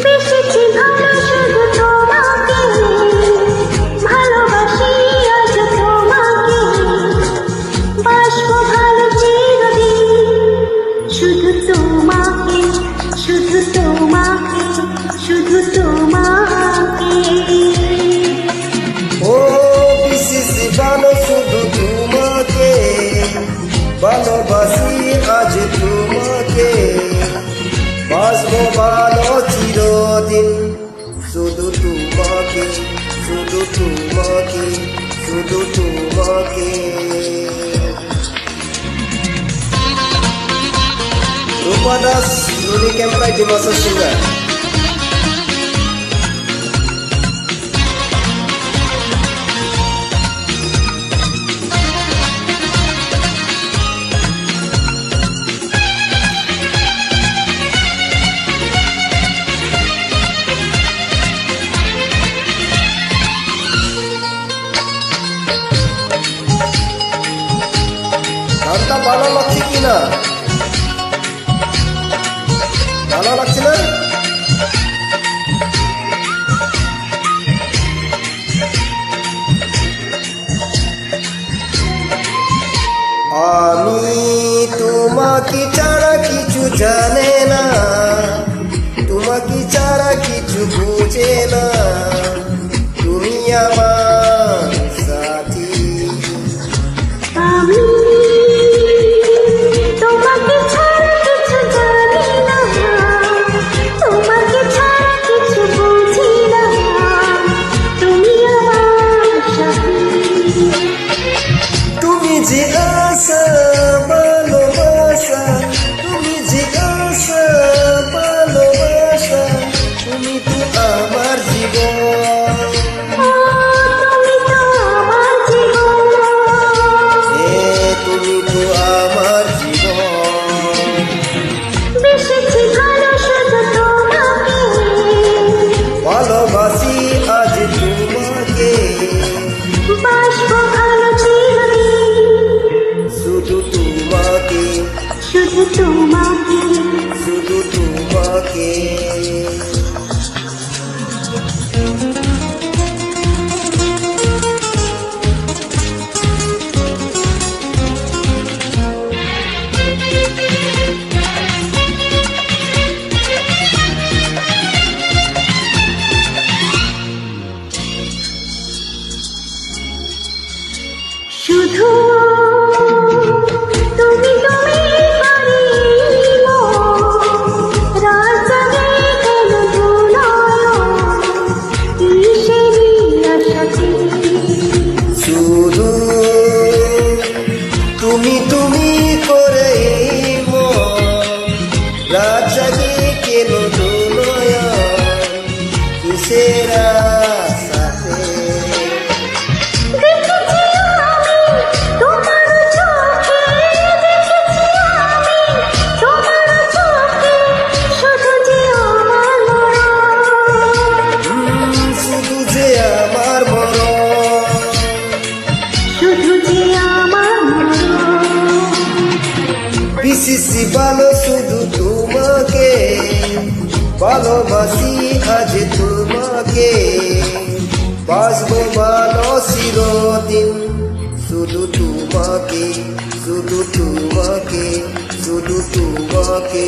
বেশিছি ভালো শুধু তোমাকে, ভালোবাসি আজ তোমাকে, বাসবো ভালো চিরদিন শুধু তোমাকে, শুধু তোমাকে, শুধু তোমাকে। ও বেশিছি ভালো শুধু তোমাকে, ভালোবাসি আজ তোমাকে, বাসবো ভালো চিরদিন শুধু তোমাকে, শুধু তোমাকে, শুধু তোমাকে। রূপা দাস, রুনি ক্যাম্পাই, ডিমাসা সিঙ্গার। গানটা ভালো লাগছে কিনা? ভালো লাগছে না? আমি তোমাকে ছাড়া কিছু জানে না, তোমাকে ছাড়া কিছু বুঝে না, তুমি আমার সাথী। আমি তোমাকে ছাড়া কিছু জানি না, তোমাকে ছাড়া কিছু বুঝি না, তুমি আমার সাথী। তুমি যে আশা ভালোবাসা, তুমি যে আশা ভালোবাসা, তুমি তো আমার জীবন। তুমি তো আমার জীবন, তুমি তো আমার জীবন। বেশিছি ভালো শুধু তোমাকে, ভালোবাসি আজ তোমাকে, বাসবো ভালো চিরদিন শুধু তোমাকে, শুধু তোমাকে। শুধু তোমাকে। শুধু তুমি তুমি করি রাত জাগে কেন ভুলায় কিসেরই আশাতে। শুধু তুমি তুমি করে রাত জাগে কেন দুনয়ন কিসের আশাতে। দেখেছি আমি তোমার চোখে, দেখেছি আমি তোমার চোখে, শুধু যে আমার মরণ, শুধু যে আমার মরণ। শুধু যে আমার মরণ। বেশিছি ভালো শুধু তোমাকে, ভালোবাসি আজ তোমাকে, বাসবো ভালো চিরদিন শুধু তোমাকে, শুধু তোমাকে, শুধু তোমাকে।